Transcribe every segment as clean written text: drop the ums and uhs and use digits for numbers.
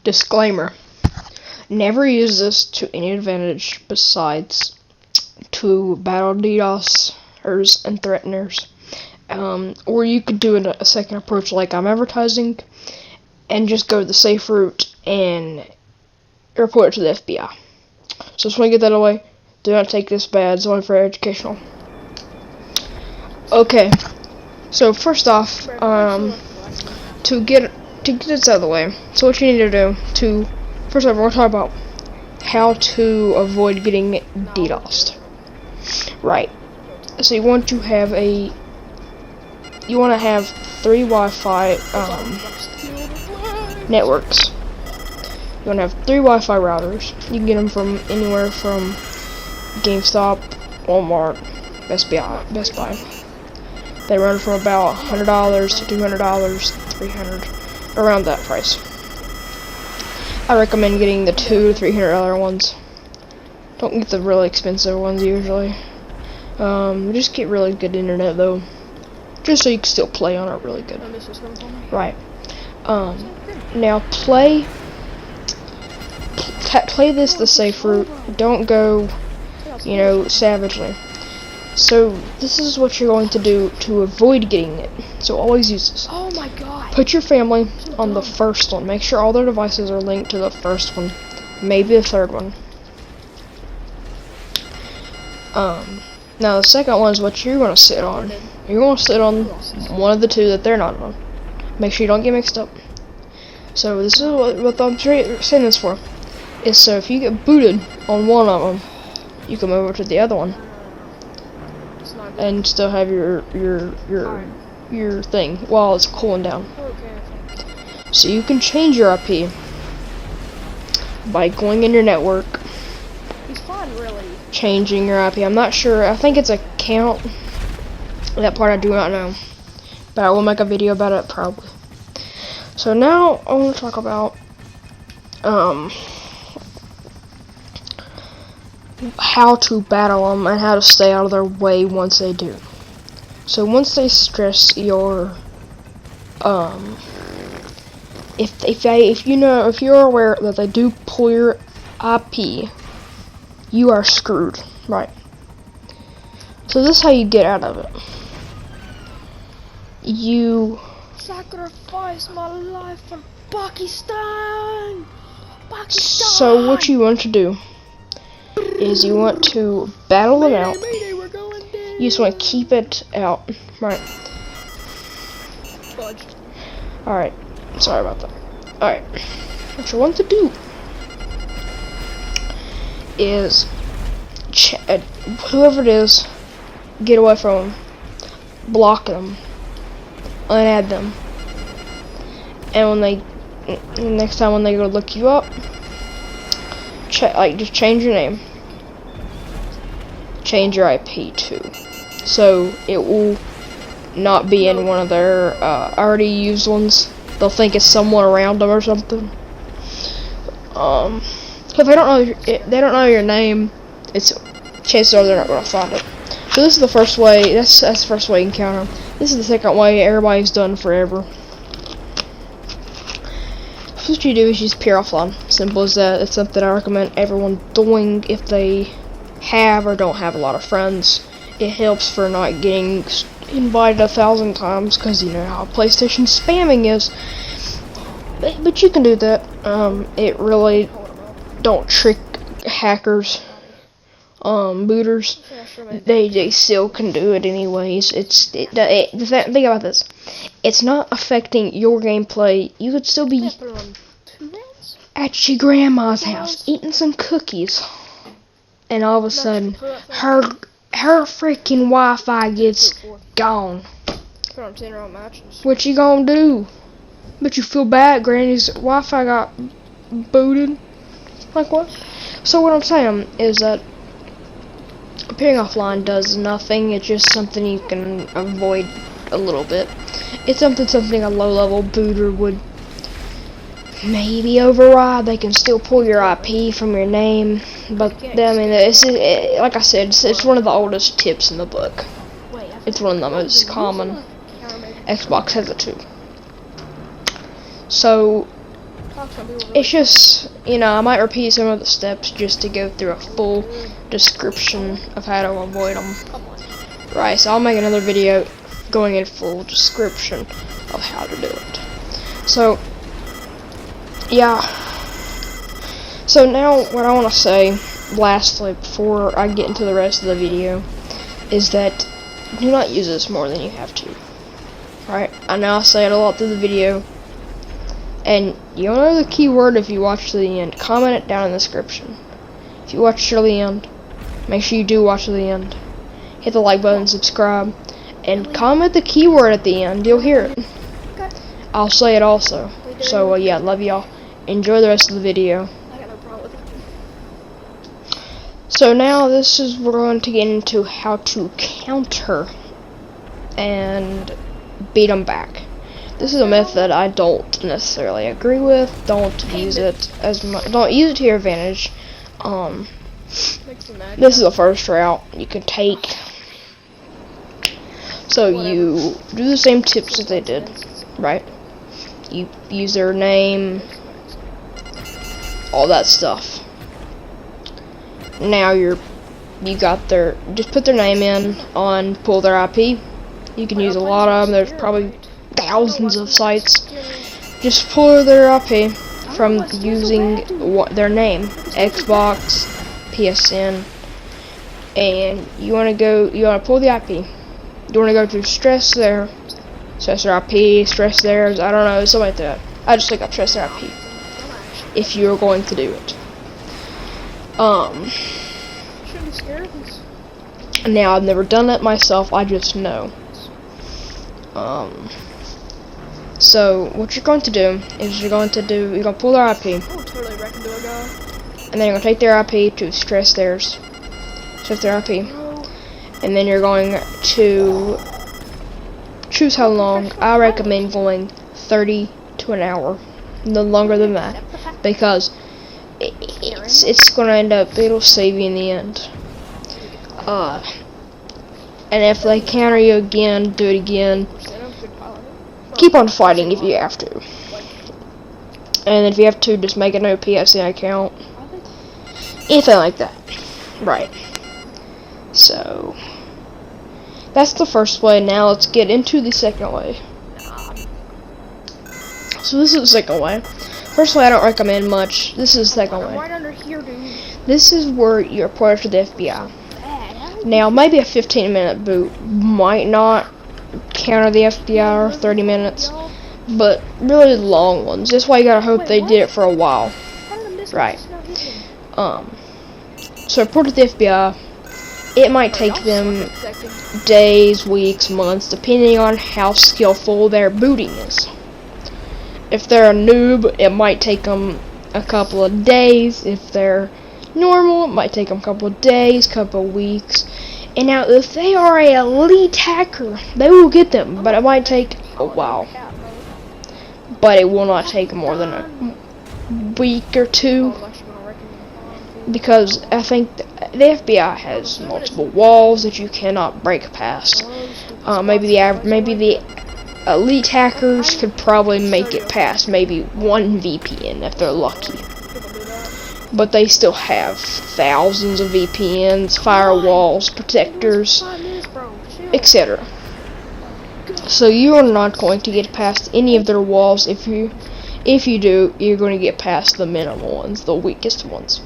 Disclaimer. Never use this to any advantage besides to battle dedosers and threateners. Or you could do a second approach like I'm advertising and just go the safe route and report it to the FBI. So just want to get that away. Do not take this bad. It's only for educational. Okay. So first off, to get this out of the way, so what you need to do first off, we're gonna talk about how to avoid getting DDoSed. Right. So you want to have 3 Wi-Fi networks. You want to have 3 Wi-Fi routers. You can get them from anywhere from GameStop, Walmart, Best Buy. They run from about $100 to $200, $300, around that price. I recommend getting the $200 to $300 ones. Don't get the really expensive ones usually. Just get really good internet though, just so you can still play on it really good. Right. Now play this the safe route. Don't go, savagely. So this is what you're going to do to avoid getting it. So always use this. Oh my god. Put your family on the first one. Make sure all their devices are linked to the first one. Maybe the third one. Now the second one is what you're going to sit on. You're going to sit on one of the two that they're not on. Make sure you don't get mixed up. So this is what I'm saying this for. Is so if you get booted on one of them, you can move over to the other one and still have your thing while it's cooling down. So you can change your IP by going in your network, changing your IP. I'm not sure. I think it's a count. That part I do not know, but I will make a video about it probably. So now I want to talk about how to battle them and how to stay out of their way once they do. So once they stress your if you're aware that they do pull your IP, you are screwed, right? So this is how you get out of it. You sacrifice my life for Pakistan. So what you want to do is you want to battle them out. You just want to keep it out, right? Alright, sorry about that. Alright, what you want to do is whoever it is, get away from them, block them, unadd them, and next time when they go look you up, just change your name, change your IP too, so it will not be in one of their already used ones. They'll think it's someone around them or something. If they don't know your name, chances are they're not gonna find it. So this is the first way. That's the first way you can counter them. This is the second way. Everybody's done forever. So what you do is just peer offline. Simple as that. It's something I recommend everyone doing if they have or don't have a lot of friends. It helps for not getting invited 1,000 times, because you know how PlayStation spamming is. But you can do that. It really don't trick hackers, booters. They still can do it anyways. Think about this. It's not affecting your gameplay. You could still be at your grandma's house eating some cookies, and all of a sudden her freaking Wi-Fi gets gone. What you gonna do? But you feel bad. Granny's Wi-Fi got booted. Like what? So what I'm saying is that appearing offline does nothing. It's just something you can avoid a little bit. It's something a low-level booter would maybe override. They can still pull your IP from your name, but I mean, like I said, it's one of the oldest tips in the book. It's one of the most common. Xbox has it too. So it's just, you know, I might repeat some of the steps just to go through a full description of how to avoid them. Right, so I'll make another video going in full description of how to do it. So, yeah. So now what I want to say, lastly, before I get into the rest of the video, is that do not use this more than you have to. Right? I know I say it a lot through the video. And you'll know the keyword if you watch to the end. Comment it down in the description. If you watch to the end, make sure you do watch to the end. Hit the like button, subscribe, and comment the keyword at the end. You'll hear it. I'll say it also. So yeah, love y'all. Enjoy the rest of the video. So now we're going to get into how to counter and beat them back. This is a method I don't necessarily agree with. Don't use it as much. Don't use it to your advantage. This is the first route you can take. So you do the same tips that they did, right? You use their name, all that stuff. Now just put their name in on pull their IP. You can use a lot of them. There's probably thousands of sites. Just pull their IP from using their name, Xbox, PSN, and you want to pull the IP. You want to go to stress their IP, stress theirs, I don't know, something like that. I just look up stress their IP if you're going to do it. Now I've never done it myself, I just know. So what you're going to do is you're going to pull their IP, and then you're going to take their IP to stress their IP, and then you're going to choose how long. I recommend going 30 to an hour, no longer than that, because it's going to end up, it'll save you in the end. And if they counter you again, do it again. Keep on fighting if you have to. And if you have to, just make a new PSN account. Anything like that. Right. So, that's the first way. Now let's get into the second way. So this is the second way. First way I don't recommend much. This is the second way. Right under here, dude. This is where you're reported to the FBI. Now, maybe a 15-minute boot might not counter the FBI or 30 minutes, but really long ones. That's why you gotta hope they did it for a while. Right. So report to the FBI. It might take them days, weeks, months, depending on how skillful their booting is. If they're a noob, it might take them a couple of days. If they're normal, it might take them a couple of days, couple of weeks. And now, if they are an elite hacker, they will get them, but it might take a while. But it will not take more than a week or two, because I think the FBI has multiple walls that you cannot break past. Maybe the elite hackers could probably make it past maybe one VPN if they're lucky. But they still have thousands of VPNs, firewalls, protectors, etc. So you are not going to get past any of their walls. If you do, you're going to get past the minimal ones, the weakest ones.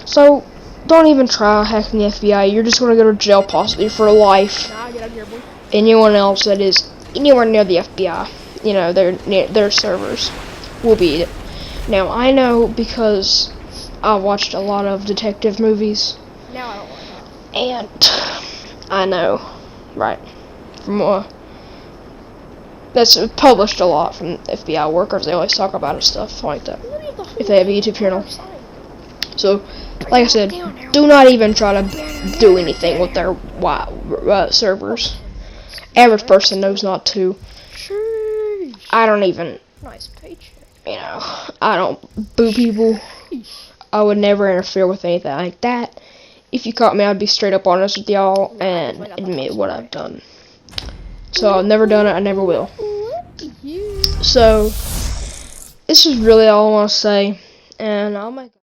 So don't even try hacking the FBI. You're just going to go to jail possibly for life. Anyone else that is anywhere near the FBI, you know, their servers will be. Now, I know because I watched a lot of detective movies, and I know, right, from that's published a lot from FBI workers. They always talk about it, stuff like that, if they have a YouTube channel. So, like I said, do not even try to do anything with their servers. Average person knows not to. I don't even, Nice paycheck. you know, I don't boo people. I would never interfere with anything like that. If you caught me, I'd be straight up honest with y'all and admit what I've done. So I've never done it, I never will. So this is really all I want to say, and I'll make